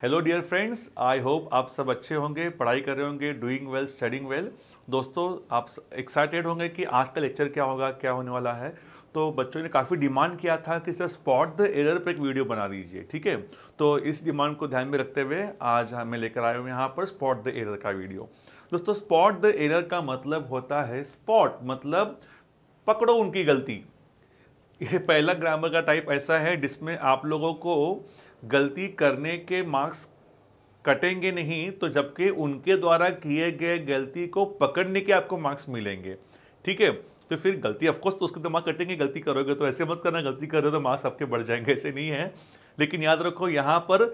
Hello dear friends, I hope आप सब अच्छे होंगे, पढ़ाई कर रहे होंगे, डूइंग वेल, स्टडिंग वेल। दोस्तों, आप एक्साइटेड होंगे कि आज का लेक्चर क्या होगा, क्या होने वाला है। तो बच्चों ने काफ़ी डिमांड किया था कि सर स्पॉट द एरर पर एक वीडियो बना दीजिए, ठीक है। तो इस डिमांड को ध्यान में रखते हुए आज हमें लेकर आए हुए यहाँ पर स्पॉट द एरर का वीडियो। दोस्तों, स्पॉट द एरर का मतलब होता है, स्पॉट मतलब पकड़ो उनकी गलती। ये पहला ग्रामर का टाइप ऐसा है जिसमें आप लोगों को गलती करने के मार्क्स कटेंगे नहीं, तो जबकि उनके द्वारा किए गए गलती को पकड़ने के आपको मार्क्स मिलेंगे, ठीक है। तो फिर गलती ऑफकोर्स तो उसके तो मार्क्स कटेंगे, गलती करोगे तो ऐसे मत करना गलती कर रहे तो मार्क्स आपके बढ़ जाएंगे, ऐसे नहीं है। लेकिन याद रखो, यहाँ पर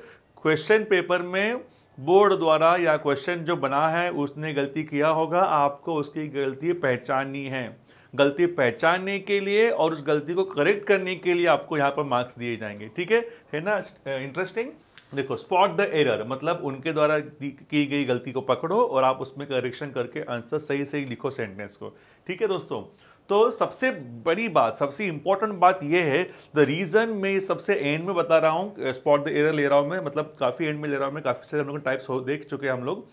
क्वेश्चन पेपर में बोर्ड द्वारा या क्वेश्चन जो बना है उसने गलती किया होगा, आपको उसकी गलती पहचाननी है। गलती पहचानने के लिए और उस गलती को करेक्ट करने के लिए आपको यहाँ पर मार्क्स दिए जाएंगे, ठीक है ना। इंटरेस्टिंग। देखो, स्पॉट द एरर मतलब उनके द्वारा की गई गलती को पकड़ो और आप उसमें करेक्शन करके आंसर सही सही लिखो सेंटेंस को, ठीक है दोस्तों। तो सबसे बड़ी बात, सबसे इंपॉर्टेंट बात यह है, द रीजन मैं सबसे एंड में बता रहा हूँ, स्पॉट द एरर ले रहा हूँ मैं, मतलब काफ़ी एंड में ले रहा हूँ मैं, काफ़ी सारे हम लोग टाइप्स देख चुके हैं हम लोग।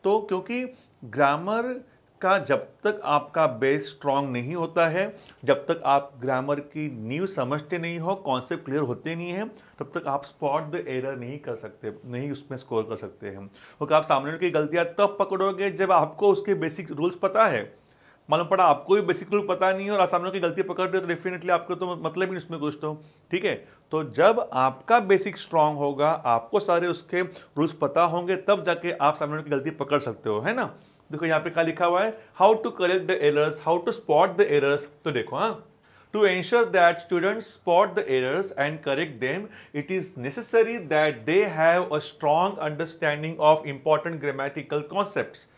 तो क्योंकि ग्रामर का जब तक आपका बेस स्ट्रांग नहीं होता है, जब तक आप ग्रामर की नींव समझते नहीं हो, कॉन्सेप्ट क्लियर होते नहीं हैं, तब तक आप स्पॉट द एरर नहीं कर सकते, नहीं उसमें स्कोर कर सकते हैं। क्योंकि आप सामने की गलतियां तब पकड़ोगे जब आपको उसके बेसिक रूल्स पता है। मालूम पड़ा आपको भी बेसिक रूल पता नहीं है और आप सामने की गलती पकड़ रहे हो, तो डेफिनेटली आपको तो मतलब ही उसमें कुछ, तो ठीक है। तो जब आपका बेसिक स्ट्रांग होगा, आपको सारे उसके रूल्स पता होंगे, तब जाके आप सामने की गलती पकड़ सकते हो, है ना। देखो यहाँ पे क्या लिखा हुआ है, how to correct the errors, how to spot the errors. तो देखो, हाँ, to ensure that students spot the errors and correct them, it is necessary that they have a strong understanding of important grammatical concepts.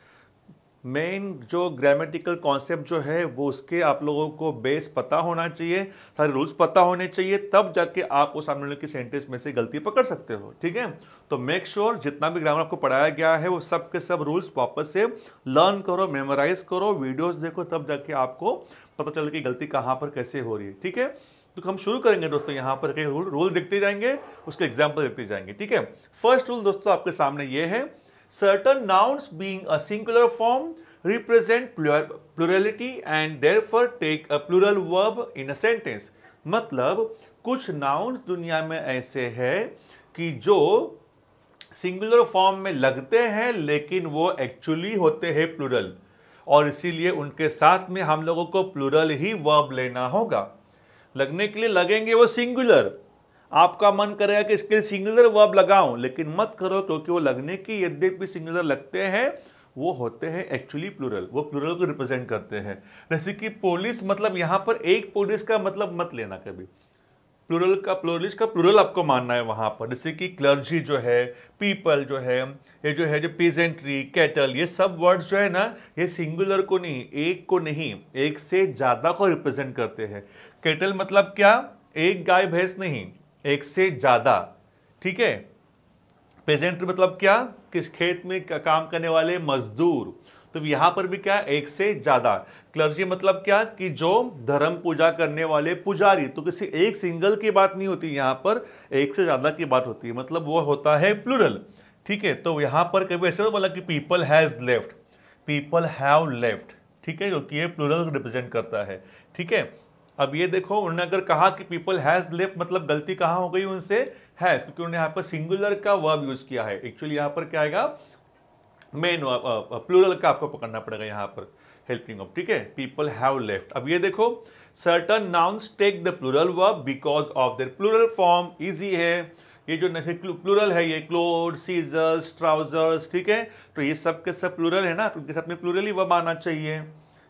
Main जो grammatical concept जो है वो उसके आप लोगों को बेस पता होना चाहिए, सारे रूल्स पता होने चाहिए, तब जाके आप उस सामने की सेंटेंस में से गलती पकड़ सकते हो, ठीक है। तो मेक श्योर जितना भी ग्रामर आपको पढ़ाया गया है वो सब के सब रूल्स वापस से लर्न करो, मेमोराइज करो, वीडियोस देखो, तब जाके आपको पता चले कि गलती कहाँ पर कैसे हो रही है, ठीक है। तो हम शुरू करेंगे दोस्तों, यहाँ पर कई रूल देखते जाएंगे, उसके एग्जाम्पल देखते जाएंगे, ठीक है। फर्स्ट रूल दोस्तों आपके सामने ये है, certain nouns being a singular form represent plurality and therefore take a plural verb in a sentence. मतलब कुछ nouns दुनिया में ऐसे हैं कि जो सिंगुलर फॉर्म में लगते हैं लेकिन वो एक्चुअली होते हैं प्लूरल, और इसीलिए उनके साथ में हम लोगों को प्लूरल ही वर्ब लेना होगा। लगने के लिए लगेंगे वो सिंगुलर, आपका मन करेगा कि इसके लिए सिंगुलर वर्ब लगाऊं, लेकिन मत करो, क्योंकि वो लगने की यद्यपि सिंगुलर लगते हैं, वो होते हैं एक्चुअली प्लूरल, वो प्लूरल को रिप्रेजेंट करते हैं। जैसे कि पुलिस, मतलब यहां पर एक पुलिस का मतलब मत लेना कभी, प्लूरल का, प्लूरलिस्ट का प्लूरल आपको मानना है वहां पर। जैसे कि क्लर्जी जो है, पीपल जो है, ये जो है, जो पीजेंट्री, कैटल, ये सब वर्ड्स जो है ना, ये सिंगुलर को नहीं, एक को नहीं, एक से ज्यादा को रिप्रेजेंट करते हैं। कैटल मतलब क्या, एक गाय भैंस नहीं, एक से ज्यादा, ठीक है। पेजेंट्री मतलब क्या, किस खेत में काम करने वाले मजदूर, तो यहां पर भी क्या, एक से ज्यादा। क्लर्जी मतलब क्या, कि जो धर्म पूजा करने वाले पुजारी, तो किसी एक सिंगल की बात नहीं होती, यहां पर एक से ज्यादा की बात होती है, मतलब वो होता है प्लूरल, ठीक है। तो यहां पर कभी ऐसे बोला कि people has left, people have left, ठीक है, क्योंकि ये प्लूरल रिप्रेजेंट करता है, ठीक है। अब ये देखो, उन्होंने अगर कहा कि पीपल हैज लेफ्ट, मतलब गलती कहां हो गई उनसे, हैज, क्योंकि उन्होंने यहां पर सिंगुलर का वर्ब यूज किया है। एक्चुअली यहां पर क्या आएगा, मेन प्लूरल का आपको पकड़ना पड़ेगा यहां पर, हेल्पिंग ऑफ, ठीक है। People have left. अब ये देखो, certain nouns take the plural verb because of their plural form. Easy है, ये जो प्लूरल है, ये क्लोथ्स, सीजर्स, ट्राउजर्स, ठीक है। तो ये सब के सब प्लूरल है ना, तो इनके साथ में प्लूरल ही वर्ब आना चाहिए,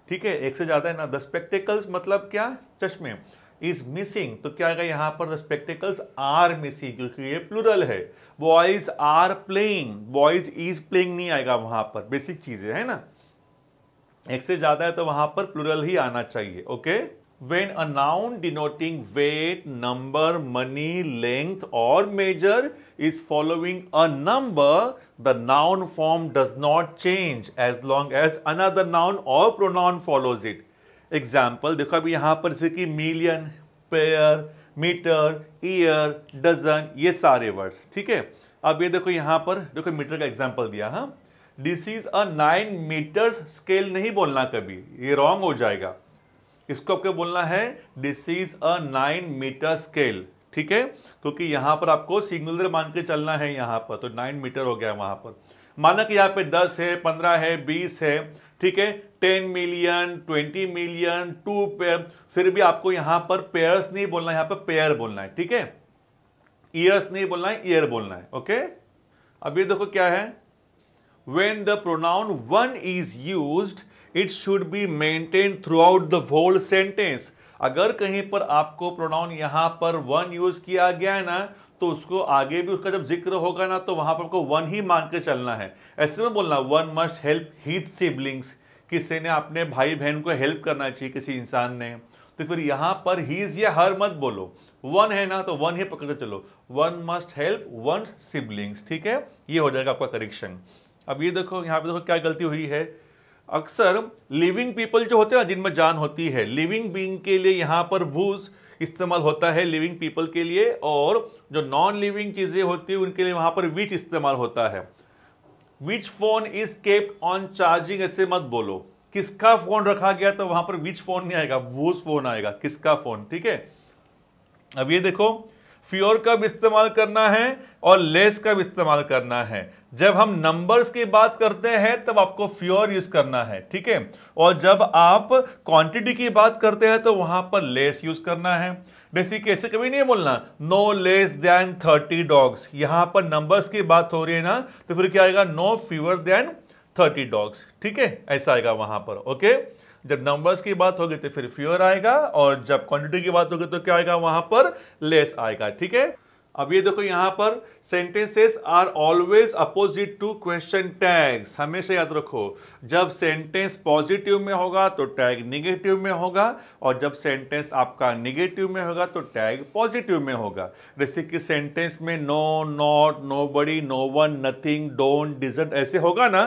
ठीक है, एक से ज्यादा है ना। द स्पेक्टिकल्स मतलब क्या, चश्मे, इज मिसिंग, तो क्या आएगा यहाँ पर, द स्पेक्टिकल्स आर मिसिंग, क्योंकि ये प्लूरल है। Boys are playing, boys is playing नहीं आएगा वहां पर, बेसिक चीजें है ना, एक से ज्यादा है तो वहां पर प्लूरल ही आना चाहिए, okay. When a noun denoting weight, number, money, length or measure is following a number, the noun form does not change as long as another noun or pronoun follows it. Example देखो अभी यहाँ पर जैसे कि million, pair, metre, year, dozen, ये सारे words, ठीक है। अब ये देखो यहां पर देखो मीटर का एग्जांपल दिया, हाँ, this is a 9 metres scale नहीं बोलना कभी, ये रॉन्ग हो जाएगा। इसको आपको बोलना है this is a 9 metre scale, ठीक है, क्योंकि यहां पर आपको सिंगुलर मान के चलना है यहां पर, तो 9 मीटर हो गया वहां पर। माना कि यहाँ पे 10 है, 15 है, 20 है, ठीक है, 10 मिलियन, 20 मिलियन, 2 पेयर, फिर भी आपको यहां पर पेयर्स नहीं बोलना, यहां पर पेयर बोलना है, ठीक है, ईयर्स नहीं बोलना है, ईयर बोलना है, ओके। अब ये देखो क्या है, when the pronoun one is used it should be maintained throughout the whole sentence। अगर कहीं पर आपको प्रोनाउन यहां पर वन यूज किया गया है ना, तो उसको आगे भी उसका जब जिक्र होगा ना, तो वहां पर आपको वन ही मान के चलना है। ऐसे में बोलना one must help his siblings, किसी ने अपने भाई बहन को हेल्प करना चाहिए किसी इंसान ने, तो फिर यहां पर हीज या हर मत बोलो, वन है ना तो वन ही पकड़ के चलो, one must help one siblings, ठीक है, ये हो जाएगा आपका करेक्शन। अब ये देखो यहां पे देखो क्या गलती हुई है, अक्सर लिविंग पीपल जो होते हैं ना, जिनमें जान होती है, लिविंग बीइंग के लिए यहां पर वूज इस्तेमाल होता है लिविंग पीपल के लिए, और जो नॉन लिविंग चीजें होती है उनके लिए वहां पर विच इस्तेमाल होता है। विच phone is kept on charging ऐसे मत बोलो, किसका फोन रखा गया, तो वहां पर विच फोन नहीं आएगा, वूज फोन आएगा, किसका फोन, ठीक है। अब ये देखो फ्योर कब इस्तेमाल करना है और लेस कब इस्तेमाल करना है, जब हम नंबर्स की बात करते हैं तब आपको फ्योर यूज करना है, ठीक है, और जब आप क्वांटिटी की बात करते हैं तो वहां पर लेस यूज करना है। जैसे कैसे कभी नहीं बोलना नो लेस देन 30 डॉग्स, यहां पर नंबर्स की बात हो रही है ना, तो फिर क्या आएगा, नो फीवर देन 30 डॉग्स, ठीक है, ऐसा आएगा वहां पर, ओके। जब नंबर्स की बात होगी तो फिर फ्यूअर आएगा, और जब क्वांटिटी की बात होगी तो क्या आएगा, वहां पर लेस आएगा, ठीक है। अब ये देखो यहां पर sentences are always opposite to question tags, हमेशा याद रखो, जब सेंटेंस पॉजिटिव में होगा तो टैग निगेटिव में होगा, और जब सेंटेंस आपका निगेटिव में होगा तो टैग पॉजिटिव में होगा। जैसे कि सेंटेंस में no, not, nobody, no one, nothing, don't, doesn't ऐसे होगा ना,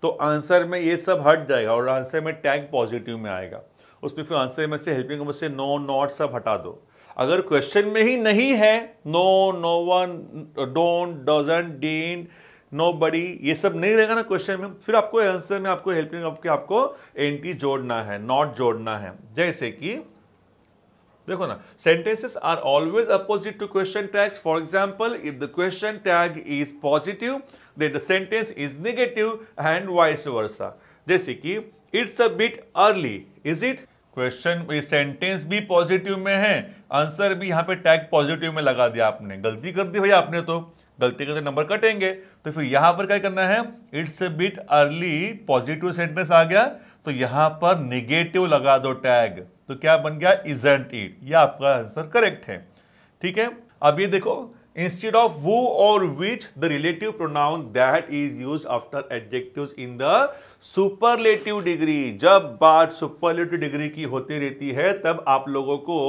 तो आंसर में ये सब हट जाएगा और आंसर में टैग पॉजिटिव में आएगा, उसमें फिर आंसर में से हेल्पिंग में से नो, नॉट सब हटा दो। अगर क्वेश्चन में ही नहीं है no, no one, don't, doesn't, didn't, nobody, ये सब नहीं रहेगा ना क्वेश्चन में, फिर आपको आंसर में आपको हेल्पिंग आपको एंटी जोड़ना है, नॉट जोड़ना है। जैसे कि देखो ना, sentences are always opposite to question tags. For example, if the question tag is positive, then the sentence is negative and vice versa. जैसे कि it's a bit early, is it? Question sentence भी positive में है, answer भी यहाँ पे tag positive में लगा दिया आपने, गलती कर दी भैया आपने, तो गलती करके नंबर कटेंगे, तो फिर यहां पर क्या करना है, it's a bit early, positive sentence आ गया तो यहां पर निगेटिव लगा दो टैग, तो क्या बन गया, इजंट इट, ये आपका आंसर करेक्ट है, ठीक है। अब ये देखो इंस्टेड ऑफ वो और which the relative pronoun that is used after adjectives in the superlative degree, जब बात सुपरलेटिव डिग्री की होती रहती है तब आप लोगों को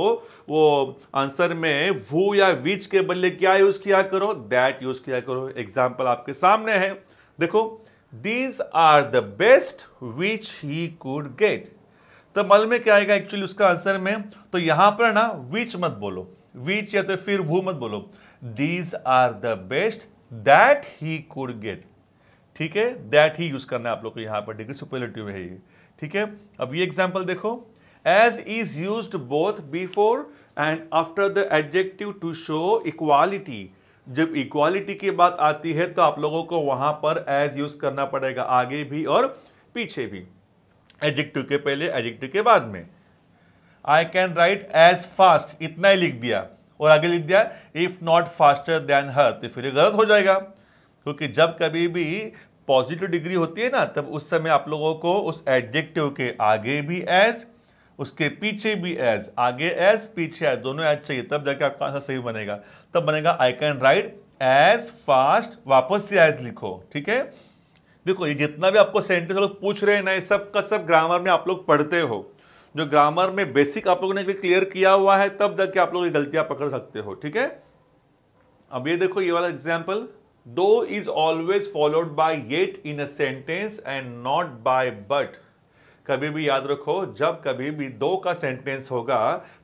वो आंसर में वो या विच के बदले क्या यूज किया करो, दैट यूज किया करो। एग्जाम्पल आपके सामने है, देखो these are the best which he could get, तो मल में क्या आएगा एक्चुअली उसका आंसर में, तो यहां पर ना विच मत बोलो, विच या तो फिर वो मत बोलो, these are the best that he could get, ठीक है, दैट ही यूज करना है आप लोग को यहां पर, डिग्री सुपरलेटिव है ये, ठीक है। अब ये एग्जांपल देखो, as is used both before and after the adjective to show equality, जब इक्वालिटी की बात आती है तो आप लोगों को वहां पर एज यूज करना पड़ेगा, आगे भी और पीछे भी, एडजेक्टिव के पहले एडजेक्टिव के बाद में। I can write as fast, इतना ही लिख दिया और आगे लिख दिया if not faster than her, तो फिर गलत हो जाएगा, क्योंकि जब कभी भी पॉजिटिव डिग्री होती है ना, तब उस समय आप लोगों को उस एडजेक्टिव के आगे भी एज, उसके पीछे भी एज, आगे एज पीछे एज, दोनों एज चाहिए, तब जाके आपका आंसर सही बनेगा। तब बनेगा I can write as fast, वापस से एज लिखो, ठीक है। देखो ये जितना भी आपको सेंटेंस लोग पूछ रहे हैं ना, ये सब का सब ग्रामर में आप लोग पढ़ते हो, जो ग्रामर में बेसिक आप लोगों ने क्लियर किया हुआ है, तब जाके आप लोग ये गलतियां पकड़ सकते हो, ठीक है। अब ये देखो ये वाला example, though is always followed by yet in a sentence and not by but, कभी भी याद रखो जब कभी भी दो का सेंटेंस होगा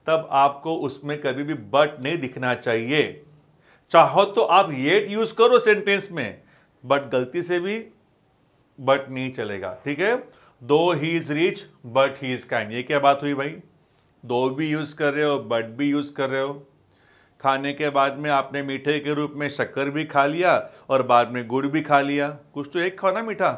तब आपको उसमें कभी भी बट नहीं दिखना चाहिए, चाहो तो आप येट यूज करो सेंटेंस में, बट गलती से भी बट नहीं चलेगा, ठीक है। दो he is rich but he is kind, ये क्या बात हुई भाई? दो भी यूज कर रहे हो, बट भी यूज कर रहे हो। खाने के बाद में आपने मीठे के रूप में शक्कर भी खा लिया और बाद में गुड़ भी खा लिया, कुछ तो एक खाओ ना मीठा।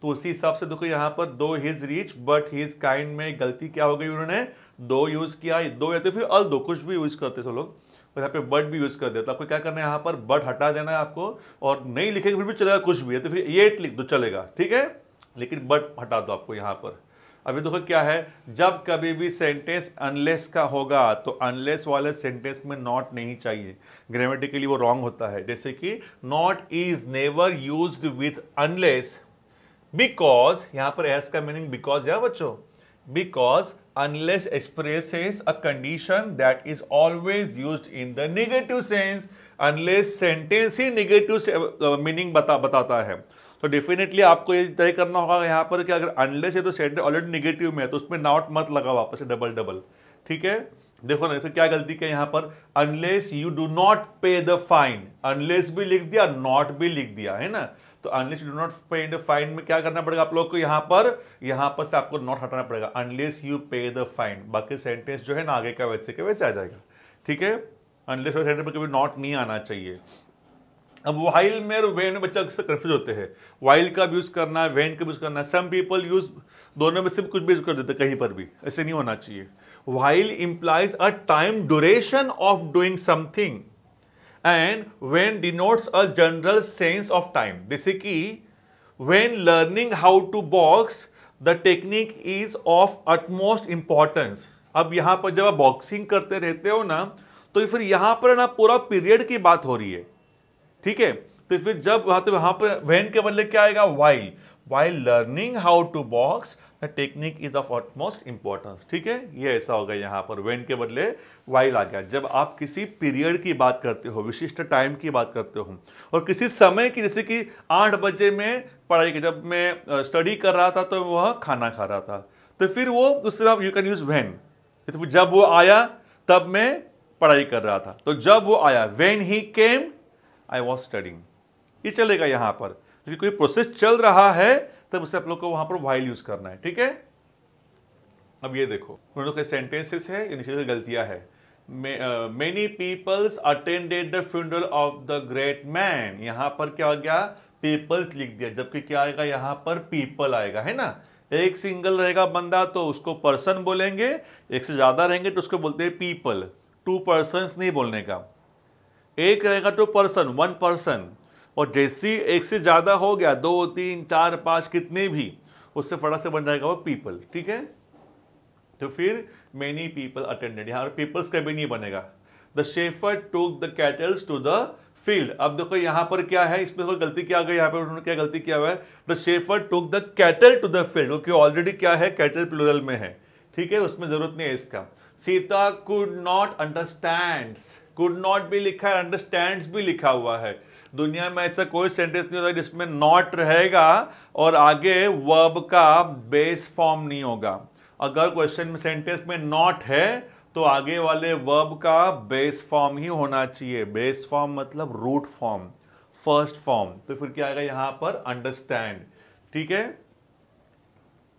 तो उसी हिसाब से देखो यहाँ पर दो he is rich but he is kind में गलती क्या हो गई, उन्होंने दो यूज किया, दो या तो फिर अल दो, कुछ भी यूज करते सब लोग, और यहाँ पे बट भी यूज कर दिया। तो आपको क्या करना है, यहाँ पर बट हटा देना है आपको, और नहीं लिखेगा फिर भी चलेगा, कुछ भी है तो फिर ये लिख दो चलेगा, ठीक है, लेकिन बट हटा दो आपको यहाँ पर। अभी देखो क्या है, जब कभी भी सेंटेंस अनलेस का होगा तो अनलेस वाले सेंटेंस में नॉट नहीं चाहिए, ग्रामेटिकली वो रॉन्ग होता है। जैसे कि not is never used with unless, because, यहां पर एस का मीनिंग बिकॉज है बच्चों, because unless expresses a condition that is always used in the negative sense. Unless sentence he negative meaning बताता है, तो डेफिनेटली आपको ये तय करना होगा यहाँ पर कि अगर अनलेस है तो सेंटेंस ऑलरेडी नेगेटिव में है तो उसमें नॉट मत लगाओ वापस से डबल डबल, ठीक है। देखो ना फिर क्या गलती किया यहाँ पर, अनलेस यू डू नॉट पे द फाइन, अनलेस भी लिख दिया, नॉट भी लिख दिया, है ना। तो अनलेस यू डू नॉट पे द फाइन में क्या करना पड़ेगा आप लोग को, यहाँ पर से आपको नॉट हटाना पड़ेगा, अनलेस यू पे द फाइन। बाकी सेंटेंस जो है ना आगे का वैसे के वैसे आ जाएगा, ठीक है। अनलेस वाले सेंटेंस में कभी नॉट नहीं आना चाहिए। अब वाइल में और वेन में बच्चा अक्सर कंफ्यूज होते हैं, वाइल का भी यूज करना है, वेन का भी यूज करना है। सम पीपल यूज दोनों में से कुछ भी यूज कर देते कहीं पर भी, ऐसे नहीं होना चाहिए। While implies a time duration of doing something and when denotes a general sense of time. जैसे कि when learning how to box the technique is of utmost importance. अब यहां पर जब आप बॉक्सिंग करते रहते हो ना, तो फिर यहां पर ना पूरा पीरियड की बात हो रही है, ठीक है। तो फिर जब वहां पर वेन के बदले क्या आएगा, while, while learning how to box the technique is of utmost importance, ठीक है। ये ऐसा होगा, यहाँ पर वेन के बदले वाइल आ गया। जब आप किसी पीरियड की बात करते हो, विशिष्ट टाइम की बात करते हो, और किसी समय की, जैसे कि 8 बजे में पढ़ाई की, जब मैं स्टडी कर रहा था तो वह खाना खा रहा था, तो फिर वो उससे आप यू कैन यूज वेन। तो जब वो आया तब मैं पढ़ाई कर रहा था, तो जब वो आया when he came I was studying, ये चलेगा यहाँ पर। क्योंकि कोई प्रोसेस चल रहा है तब उसे आप लोग को वहां पर वाइल यूज करना है, ठीक है। अब ये देखो उन सेंटेंसेस है, नीचे गलतियां है। Many peoples attended the funeral of the great man, यहां पर क्या हो गया, पीपल्स लिख दिया, जबकि क्या आएगा यहाँ पर पीपल आएगा, है ना। एक सिंगल रहेगा बंदा तो उसको पर्सन बोलेंगे, एक से ज्यादा रहेंगे तो उसको बोलते हैं पीपल, 2 पर्सन्स नहीं बोलने का। एक रहेगा तो पर्सन, 1 पर्सन, और जैसी एक से ज्यादा हो गया, 2 3 4 5 कितने भी, उससे फटाक से बन जाएगा वो पीपल, ठीक है। तो फिर मेनी पीपल अटेंडेड, यहां पीपल्स कभी नहीं बनेगा। The shepherd took the cattles to the field. अब देखो यहां पर क्या है, इसमें कोई गलती क्या गई, यहाँ पर उन्होंने क्या गलती किया हुआ है, the shepherd took the cattle to the field, क्योंकि ऑलरेडी क्या है, कैटल प्लूरल में है, ठीक है, उसमें जरूरत नहीं है इसका। Sita could not understands, could not भी लिखा है, अंडरस्टैंड्स भी लिखा हुआ है। दुनिया में ऐसा कोई सेंटेंस नहीं होता जिसमें नॉट रहेगा और आगे वर्ब का बेस फॉर्म नहीं होगा। अगर क्वेश्चन में सेंटेंस में नॉट है तो आगे वाले वर्ब का बेस फॉर्म ही होना चाहिए। बेस फॉर्म मतलब रूट फॉर्म, फर्स्ट फॉर्म। तो फिर क्या आएगा यहाँ पर, अंडरस्टैंड, ठीक है।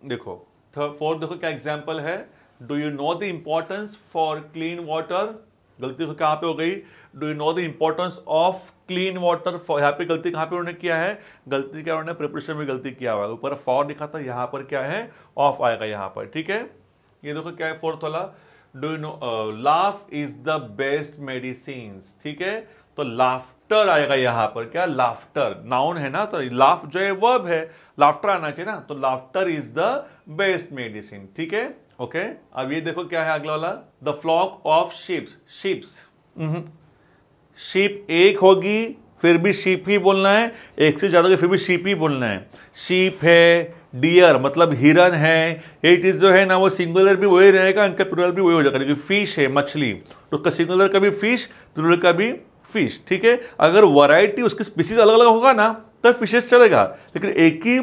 देखो फोर्थ, देखो क्या एग्जाम्पल है, do you know the importance for clean water. गलती कहाँ पे हो गई, do you know the importance of clean water for, यहाँ पे गलती कहाँ पे उन्होंने किया है, गलती क्या उन्होंने प्रिपरेशन में गलती किया हुआ है, ऊपर फॉर लिखा था, यहाँ पर क्या है, ऑफ आएगा यहाँ पर, ठीक है। ये देखो क्या है फोर्थ वाला, do you know laugh is the best medicine, ठीक है। तो लाफ्टर आएगा यहाँ पर, क्या, लाफ्टर नाउन है ना, तो लाफ जो है वर्ब है, लाफ्टर आना चाहिए ना, तो laughter is the best medicine, ठीक है, ओके। अब ये देखो क्या है अगला वाला, the flock of ships, ships, sheep एक होगी फिर भी शीप ही बोलना है, एक से ज्यादा फिर भी शीप ही बोलना है। शीप है, डियर मतलब हिरन है, इट इज जो है ना वो सिंगुलर भी वही रहेगा, इनका प्लूरल भी वही हो जाएगा। फिश है, मछली, तो उसका सिंगुलर का भी फिश, प्लूरल का भी फिश, ठीक है। अगर वैरायटी उसकी स्पीसीज अलग अलग होगा ना तब फिशेस चलेगा, लेकिन एक ही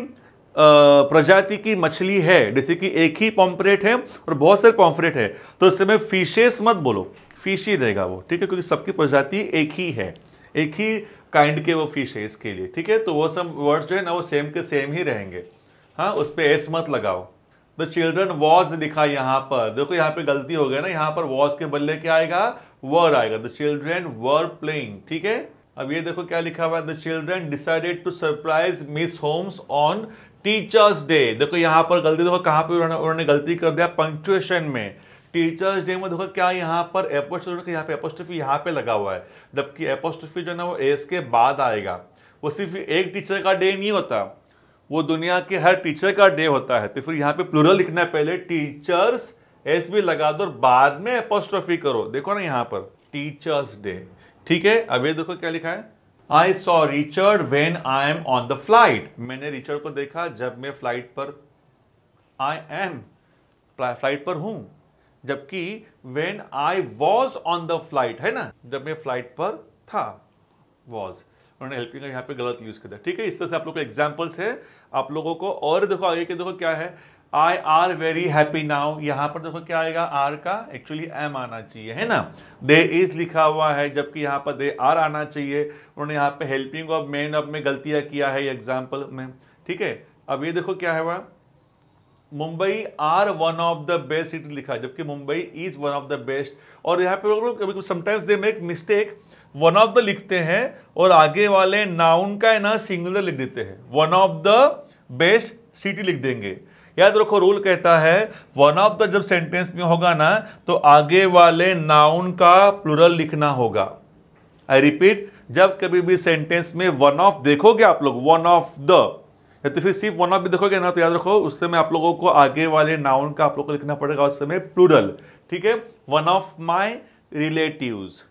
प्रजाति की मछली है, जैसे कि एक ही पॉम्फ्रेट है और बहुत सारे पॉम्फ्रेट है, तो उस समय फिशेस मत बोलो, फिश ही रहेगा वो, ठीक है, क्योंकि सबकी प्रजाति एक ही है, एक ही काइंड के वो फिश है इसके लिए, ठीक है। तो वो सब वर्ड्स जो है ना वो सेम के सेम ही रहेंगे। हाँ, उस पर एस मत लगाओ। द चिल्ड्रन वॉज लिखा यहाँ पर, देखो यहाँ पे गलती हो गया ना, यहाँ पर वॉज के बदले क्या आएगा, वर आएगा। द चिल्ड्रन वर प्लेइंग, ठीक है। अब ये देखो क्या लिखा हुआ है, the children decided to surprise Miss Holmes on teachers day. देखो यहाँ पर गलती, देखो कहाँ पे उन्होंने गलती कर दिया, पंक्चुएशन में। टीचर्स डे में देखो क्या यहाँ पर एपोस्ट्रोफी, यहाँ पे एपोस्ट्रोफी यहाँ पे लगा हुआ है, जबकि एपोस्ट्रोफी जो है ना वो एस के बाद आएगा। वो सिर्फ एक टीचर का डे नहीं होता, वो दुनिया के हर टीचर का डे होता है। तो फिर यहाँ पे प्लूरल लिखना है, पहले टीचर्स एस भी लगा दो और बाद में एपोस्ट्रोफी करो। देखो ना यहाँ पर टीचर्स डे, ठीक है। अब ये देखो क्या लिखा है, I saw Richard when I am on the flight. मैंने रिचर्ड को देखा जब मैं फ्लाइट पर, आई एम फ्लाइट पर हूं, जबकि when I was on the flight है ना, जब मैं फ्लाइट पर था, वॉज। उन्होंने हेल्पिंग का यहाँ पे गलत यूज कर दिया, ठीक है। इस तरह से आप लोग को एग्जाम्पल्स है आप लोगों को। और देखो आगे के देखो क्या है, I R very happy now. यहाँ पर देखो क्या आएगा, आर का एक्चुअली एम आना चाहिए, है ना। दे इज लिखा हुआ है, जबकि यहाँ पर दे आर आना चाहिए। उन्होंने यहाँ पे हेल्पिंग ऑफ मेन ऑफ में गलतियां किया है एग्जाम्पल में, ठीक है। अब ये देखो क्या है वह, Mumbai are one of the best city लिखा है, जबकि Mumbai is one of the best. और यहाँ पे लोग कभी sometimes they make mistake, one of the लिखते हैं और आगे वाले नाउन का है ना सिंगुलर लिख देते हैं, one of the best city लिख देंगे। याद रखो रूल कहता है वन ऑफ द जब सेंटेंस में होगा ना तो आगे वाले नाउन का प्लूरल लिखना होगा। आई रिपीट, जब कभी भी सेंटेंस में वन ऑफ देखोगे आप लोग, वन ऑफ द, या तो फिर सिर्फ वन ऑफ भी देखोगे ना, तो याद रखो उस समय आप लोगों को आगे वाले नाउन का आप लोगों को लिखना पड़ेगा उस समय प्लूरल, ठीक है। One of my relatives,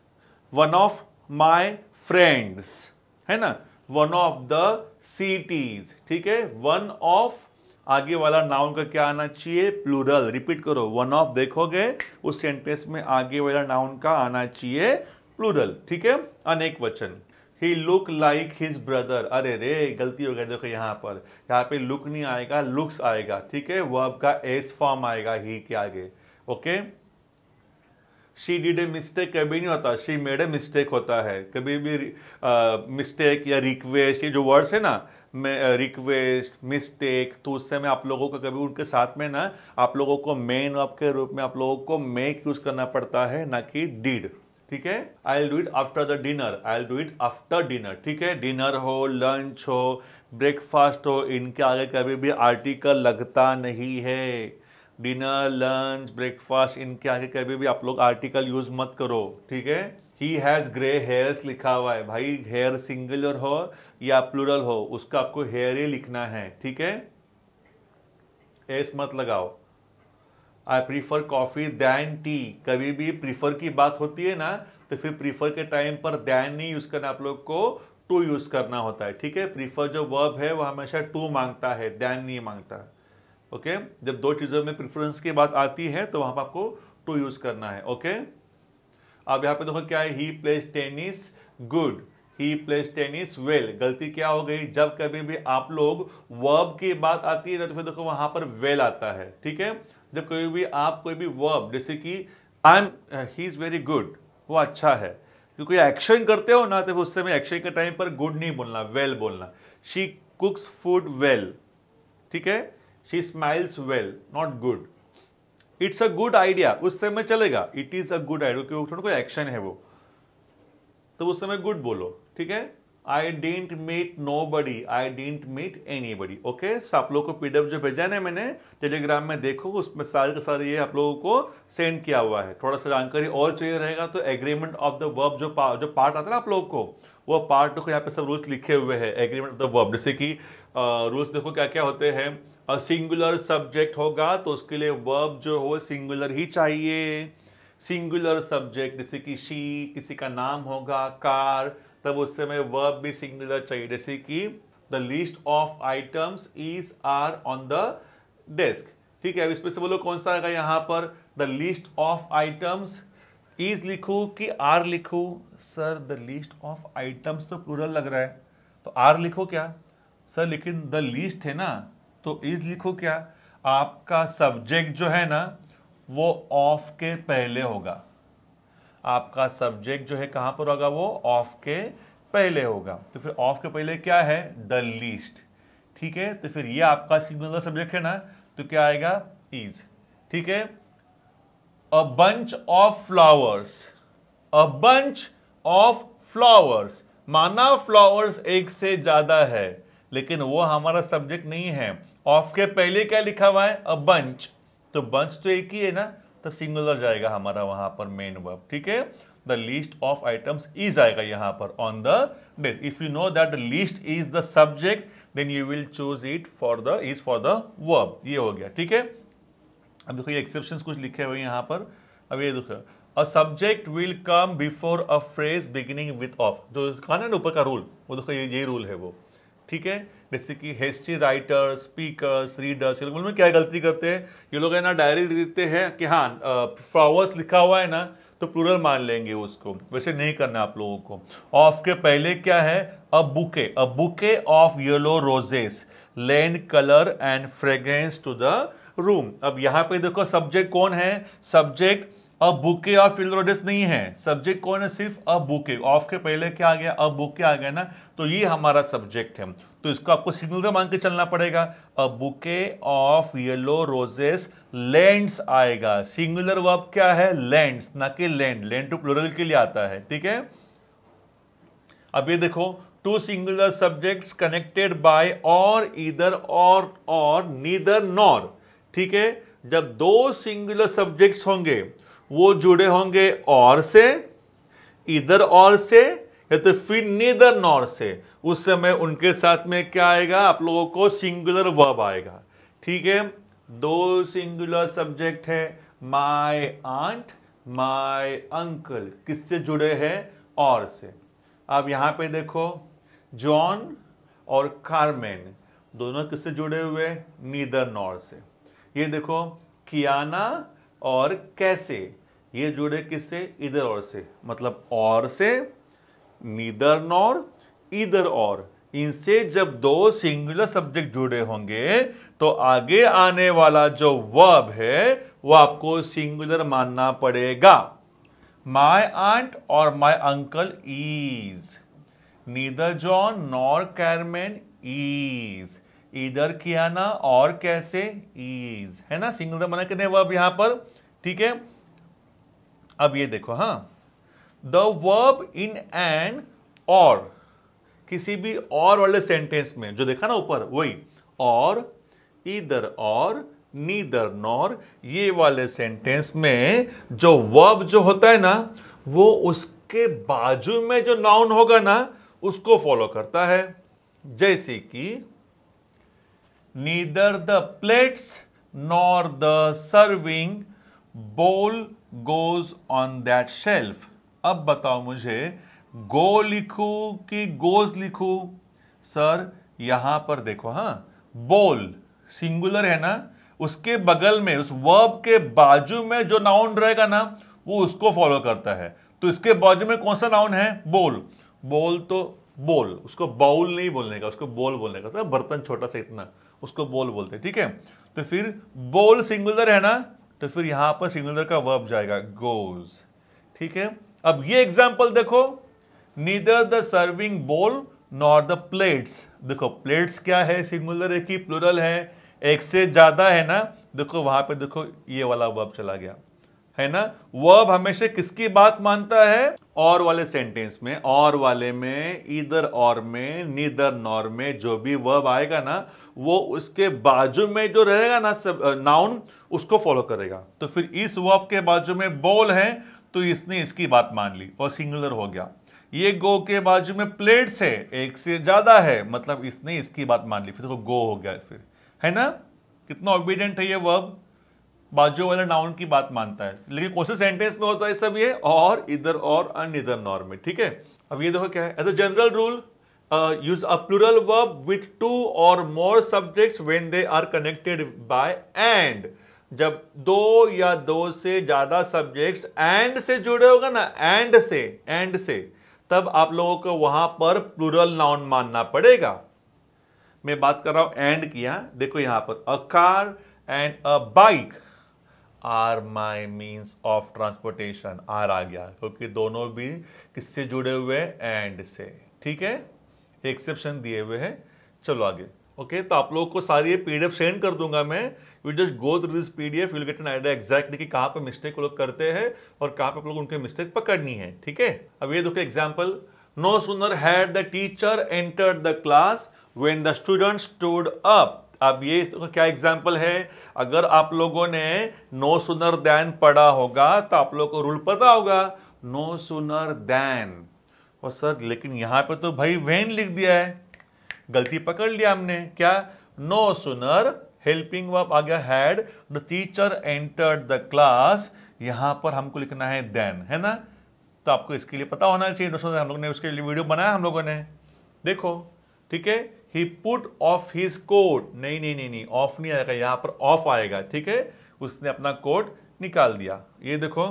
one of my friends, है ना, वन ऑफ द सिटीज, ठीक है। वन ऑफ आगे वाला नाउन का क्या आना चाहिए, प्लूरल। रिपीट करो, वन ऑफ देखोगे उस सेंटेंस में आगे वाला नाउन का आना चाहिए प्लूरल, ठीक है, अनेक वचन। ही लुक लाइक हिज ब्रदर, अरे रे गलती हो गई, देखो यहाँ पे लुक नहीं आएगा, लुक्स आएगा, ठीक है। वर्ब का एस फॉर्म आएगा ही के आगे, okay. She did a mistake कभी नहीं होता, शी मेड ए मिस्टेक होता है। कभी भी मिस्टेक या रिक्वेस्ट, ये जो वर्ड्स है ना, रिक्वेस्ट, मिस्टेक, तो उस समय आप लोगों को कभी उनके साथ में ना आप लोगों को मेन वर्ब के रूप में आप लोगों को मेक यूज करना पड़ता है, ना कि डिड, ठीक है। I will do it after the dinner, I will do it after dinner, ठीक है। डिनर हो, लंच हो, ब्रेकफास्ट हो, इनके आगे कभी भी आर्टिकल लगता नहीं है। डिनर, लंच, ब्रेकफास्ट, इनके आगे कभी भी आप लोग आर्टिकल यूज मत करो, ठीक है। ही हैज ग्रे हेयर्स लिखा हुआ है, भाई हेयर सिंगुलर हो या प्लूरल हो उसका आपको हेयर ही लिखना है, ठीक है, एस मत लगाओ। I prefer coffee than tea, कभी भी प्रीफर की बात होती है ना तो फिर प्रीफर के टाइम पर दैन नहीं यूज करना, आप लोग को टू यूज करना होता है, ठीक है। प्रीफर जो वर्ब है वो हमेशा टू मांगता है, दैन नहीं मांगता, ओके। जब दो चीजों में प्रेफरेंस की बात आती है तो वहां पर आपको टू यूज करना है, ओके। अब यहाँ पे देखो क्या है, he plays tennis good, he plays tennis well. गलती क्या हो गई, जब कभी भी आप लोग वर्ब की बात आती है तो फिर देखो वहां पर वेल आता है, ठीक है। जब कभी भी आप कोई भी वर्ब जैसे कि I am, he is very good, वो अच्छा है, क्योंकि कोई एक्शन करते हो ना तो उस समय एक्शन के टाइम पर गुड नहीं बोलना, वेल बोलना। शी कुक्स फूड वेल, ठीक है। She smiles well, not good. It's a good idea, उस समय चलेगा, it is a good idea क्योंकि थोड़ा कोई एक्शन है वो, तो उस समय गुड बोलो, ठीक है। I didn't meet nobody, I didn't meet anybody, okay. आप लोग को पीडीएफ जो भेजा है मैंने टेलीग्राम में, देखो उसमें सारे के सारे ये आप लोगों को सेंड किया हुआ है। थोड़ा सा जानकारी और चाहिए रहेगा तो एग्रीमेंट ऑफ द वर्ब जो पार्ट आता है ना आप लोगों को, वो पार्ट को यहाँ पे सब रूल्स लिखे हुए हैं, एग्रीमेंट ऑफ द वर्ब। जैसे कि रूल्स देखो क्या क्या होते हैं, सिंगुलर सब्जेक्ट होगा तो उसके लिए वर्ब जो हो सिंगुलर ही चाहिए। सिंगुलर सब्जेक्ट जैसे कि शी, किसी का नाम होगा, कार, तब उस समय वर्ब भी सिंगुलर चाहिए। जैसे कि the list of items is are on the desk, ठीक है। अब इसमें से बोलो कौन सा आएगा यहाँ पर, the list of items, is लिखूं कि आर लिखूं। Sir the list of items तो प्लूरल लग रहा है तो आर लिखो क्या सर, लेकिन द लिस्ट है ना तो इज लिखो क्या। आपका सब्जेक्ट जो है ना वो ऑफ के पहले होगा, आपका सब्जेक्ट जो है कहां पर होगा, वो ऑफ के पहले होगा। तो फिर ऑफ के पहले क्या है, द लीस्ट। ठीक है, तो फिर ये आपका सिंगुलर सब्जेक्ट है ना, तो क्या आएगा, इज। ठीक है, a bunch of flowers, a bunch of flowers, माना फ्लावर्स एक से ज्यादा है, लेकिन वो हमारा सब्जेक्ट नहीं है। ऑफ के पहले क्या लिखा हुआ है, अ बंच, तो बंच तो एक ही है ना, तब सिंगुलर जाएगा हमारा वहां पर मेन वर्ब। ठीक है, the list of items is आएगा यहां पर on the desk. If you know that the list is the subject, then you will choose it for the is for the verb. ये हो गया। ठीक है, अब देखो ये एक्सेप्शंस कुछ लिखे हुए यहाँ पर। अब ये देखो, a subject will come before a phrase beginning width of, जो कहा ना ऊपर का रूल, वो देखो ये रूल है वो। ठीक है, जैसे कि हेस्टी राइटर्स, स्पीकर्स, रीडर्स, ये लोग में क्या गलती करते हैं, ये लोग है ना डायरी देते हैं कि हाँ फ्लावर्स लिखा हुआ है ना, तो प्लूरल मान लेंगे उसको, वैसे नहीं करना आप लोगों को। ऑफ के पहले क्या है, a bouquet of yellow roses lend colour and fragrance to the room. अब यहां पे देखो सब्जेक्ट कौन है, subject a bouquet of yellow roses नहीं है, सब्जेक्ट कौन है, सिर्फ अ बुके। ऑफ के पहले क्या आ गया, अ बुके आ गया ना, तो ये हमारा सब्जेक्ट है, तो इसको आपको सिंगुलर मान के चलना पड़ेगा। अ bouquet of yellow roses lands आएगा। सिंगुलर वर्ब क्या है, लैंड्स, ना कि लैंड। लैंड टू प्लूरल के लिए आता है। ठीक है, अब ये देखो, two singular subjects connected by or either or neither nor. ठीक है, जब दो सिंगुलर सब्जेक्ट्स होंगे वो जुड़े होंगे और से, इधर और से, या तो फिर नीदर नॉर से, उस समय उनके साथ में क्या आएगा, आप लोगों को सिंगुलर वर्ब आएगा। ठीक है, दो सिंगुलर सब्जेक्ट है, माय आंट, माय अंकल, किससे जुड़े हैं, और से। अब यहां पे देखो, जॉन और कार्मेन दोनों किससे जुड़े हुए, नीदर नॉर से। ये देखो, कियाना और कैसे, ये जुड़े किससे, इधर और से, मतलब और से, नीदर नॉर, इधर और। इनसे जब दो सिंगुलर सब्जेक्ट जुड़े होंगे तो आगे आने वाला जो वर्ब है वो आपको सिंगुलर मानना पड़ेगा। माय आंट और my uncle is, neither John nor Carmen is, either Kiana और कैसे इज, है ना, सिंगुलर माना कितने वर्ब यहां पर। ठीक है, अब ये देखो, हाँ, द वर्ब इन एन और, किसी भी और वाले सेंटेंस में, जो देखा ना ऊपर वही, और, इधर और, नीदर नॉर, ये वाले सेंटेंस में जो वर्ब जो होता है ना, वो उसके बाजू में जो नाउन होगा ना उसको फॉलो करता है। जैसे कि neither the plates nor the serving बोल गोज ऑन दैट शेल्फ। अब बताओ मुझे, गो लिखूं कि गोज लिखूं। सर यहां पर देखो, हाँ, बोल सिंगुलर है ना, उसके बगल में, उस वर्ब के बाजू में जो नाउन रहेगा ना वो उसको फॉलो करता है। तो इसके बाजू में कौन सा नाउन है, बोल। बोल तो बोल, उसको बाउल नहीं बोलने का, उसको बोल बोलने का, तो बर्तन छोटा सा इतना, उसको बोल बोलते हैं। ठीक है, तो फिर बोल सिंगुलर है ना, तो फिर यहां पर सिंगुलर का वर्ब जाएगा गोज। ठीक है, अब ये एग्जांपल देखो, नीदर द सर्विंग बोल नॉर द प्लेट्स। देखो प्लेट्स क्या है, सिंगुलर है कि प्लूरल है, एक से ज्यादा है ना, देखो वहां पे देखो ये वाला वर्ब चला गया, है ना। वर्ब हमेशा किसकी बात मानता है, और वाले सेंटेंस में, और वाले में, इधर और में, नीदर नॉर में जो भी वर्ब आएगा ना वो उसके बाजू में जो रहेगा ना सब नाउन उसको फॉलो करेगा। तो फिर इस वर्ब के बाजू में बोल है तो इसने इसकी बात मान ली और सिंगुलर हो गया। ये गो के बाजू में प्लेट्स है, एक से ज्यादा है, मतलब इसने इसकी बात मान ली, फिर तो गो हो गया, फिर, है ना। कितना ओबीडियंट है ये वर्ब, बाजू वाले नाउन की बात मानता है। लेकिन कौन से सेंटेंस में होता है सब ये, और, इधर और, नीदर नॉर में। ठीक है, अब ये देखो क्या है, as a general rule use a plural verb with two और more subjects when they are connected by and. जब दो या दो से ज्यादा सब्जेक्ट्स एंड से जुड़े होगा ना, एंड से, तब आप लोगों को वहां पर प्लूरल नाउन मानना पड़ेगा। मैं बात कर रहा हूं एंड किया, देखो यहां पर a car and a bike are my means of transportation, are आ गया क्योंकि दोनों भी किससे जुड़े हुए, एंड से। ठीक है, एक्सेप्शन दिए हुए हैं। चलो आगे। ओके, तो आप लोगों को सारी ये पीडीएफ सेंड कर दूंगा मैं। You just go through this PDF, you will get an idea exactly कि कहाँ पे मिस्टेक लोग करते हैं और कहाँ पे आप लोग उनके मिस्टेक पकड़नी है। ठीक है, अब ये देखो example, no sooner had the teacher entered the class when the student stood up. अब ये क्या एग्जाम्पल है? अगर आप लोगों ने नो सूनर देन पढ़ा होगा तो आप लोगों को रूल पता होगा, नो सूनर देन। और सर लेकिन यहां पे तो भाई व्हेन लिख दिया है, गलती पकड़ लिया हमने। क्या? नो सूनर हेल्पिंग वर्ब आ गया had, the teacher entered the class, यहां पर हमको लिखना है देन, है ना? तो आपको इसके लिए पता होना चाहिए। दोस्तों हम लोग ने उसके लिए वीडियो बनाया हम लोगों ने, देखो। ठीक है, ही पुट ऑफ हिज कोट, नहीं नहीं नहीं नहीं, ऑफ नहीं आएगा, यहां पर ऑफ आएगा। ठीक है, उसने अपना कोट निकाल दिया। ये देखो,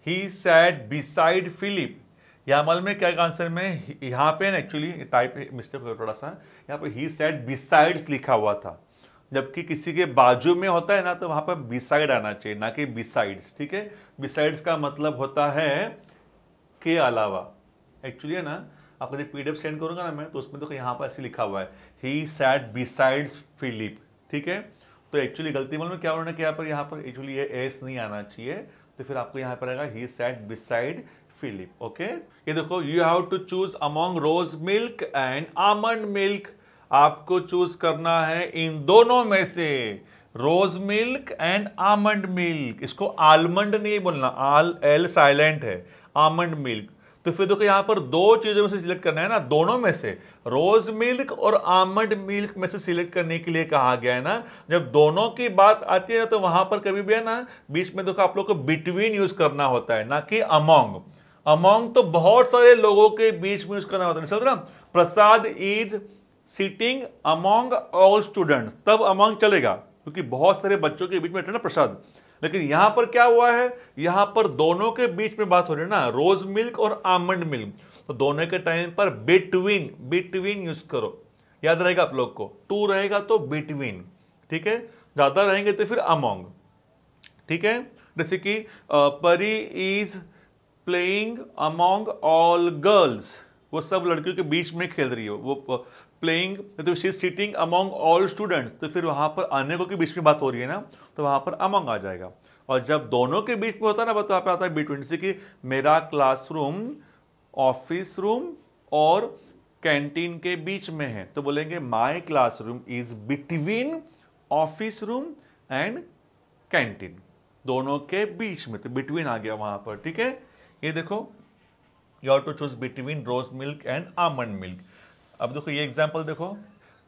ही सैट बिसाइड फिलिप, यहां मालूम है क्या आंसर में? यहां पे एक्चुअली टाइप मिस्टेक हो थोड़ा सा, यहां पर ही सैट बिसाइड्स लिखा हुआ था, जबकि किसी के बाजू में होता है ना तो वहां पर बिसाइड आना चाहिए, ना कि बिसाइड्स। ठीक है, बिसाइड्स का मतलब होता है के अलावा। एक्चुअली है ना, आपको जब पीडीएफ सेंड करूंगा ना मैं, तो उसमें तो यहाँ पर ऐसे लिखा हुआ है, ही सैट बिसाइड्स फिलिप। ठीक है, तो एक्चुअली गलती मालूम क्या उन्होंने किया, पर यहाँ पर एक्चुअली ये एस नहीं आना चाहिए, तो फिर आपको यहाँ पर आएगा he sat beside Philip. Okay, ये देखो, you have to choose among rose milk and almond milk, आपको चूज करना है इन दोनों में से, rose milk and almond milk. इसको आलमंड नहीं बोलना, आल एल साइलेंट है, आमंड मिल्क। तो फिर देखो यहाँ पर दो चीजों में से सिलेक्ट करना है ना, दोनों में से, रोज मिल्क और आमंड मिल्क में से सिलेक्ट करने के लिए कहा गया है ना। जब दोनों की बात आती है तो वहां पर कभी भी है ना, बीच में देखो आप लोग को बिटवीन यूज करना होता है, ना कि अमोंग। अमोंग तो बहुत सारे लोगों के बीच में यूज करना होता है, समझ रहे? Prasad is sitting among all students, तब अमोंग चलेगा, क्योंकि बहुत सारे बच्चों के बीच में ना प्रसाद। लेकिन यहां पर क्या हुआ है, यहां पर दोनों के बीच में बात हो रही है ना, रोज मिल्क और आमंड मिल्क, तो दोनों के टाइम पर बिटवीन, बिटवीन यूज करो, याद रहेगा आप लोग को। टू रहेगा तो बिटवीन, ठीक है, ज्यादा रहेंगे तो फिर अमोंग। ठीक है, जैसे कि परी is playing among all girls, वो सब लड़कियों के बीच में खेल रही हो, वो प्लेइंग, तो she is sitting among all students, तो फिर वहां पर अनेकों के बीच में बात हो रही है ना, तो वहां पर अमोंग आ जाएगा। और जब दोनों के बीच में होता है ना, तो पे आता है बिटवीन, जैसे कि मेरा क्लासरूम ऑफिस रूम और कैंटीन के बीच में है, तो बोलेंगे माई classroom is between office room and canteen, दोनों के बीच में, तो बिटवीन आ गया वहां पर। ठीक है, ये देखो, you have to choose between rose milk and almond milk. अब देखो ये एग्जांपल देखो,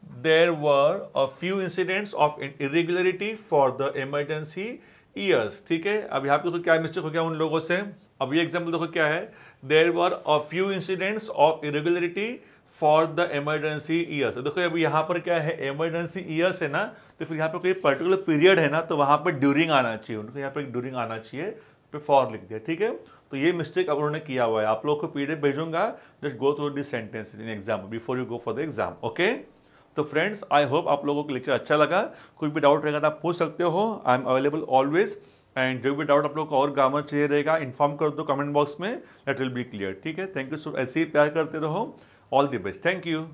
there were a few incidents of irregularity for the emergency years. ठीक है, अब यहाँ पे देखो क्या मिस्टेक हो गया उन लोगों से। अब ये एग्जांपल देखो क्या है, there were a few incidents of irregularity for the emergency years. देखो अब यहाँ पर क्या है, इमरजेंसी ईयर्स है ना, तो फिर यहाँ पे कोई पर्टिकुलर पीरियड है ना, तो वहां पर ड्यूरिंग आना चाहिए, उनको यहाँ पे ड्यूरिंग आना चाहिए, पे फॉर लिख दिया। ठीक है, तो ये मिस्टेक अब उन्होंने किया हुआ है, आप लोगों को पीडीएफ भेजूंगा, just go through this sentences in exam before you go for the exam. Okay, तो फ्रेंड्स आई होप आप लोगों को लेक्चर अच्छा लगा। कोई भी डाउट रहेगा तो आप पूछ सकते हो, I am available always, and जो भी डाउट आप लोगों को और ग्रामर चाहिए रहेगा इन्फॉर्म कर दो कमेंट बॉक्स में, दैट विल बी क्लियर। ठीक है, थैंक यू सो, ऐसे ही प्यार करते रहो, all the best, thank you.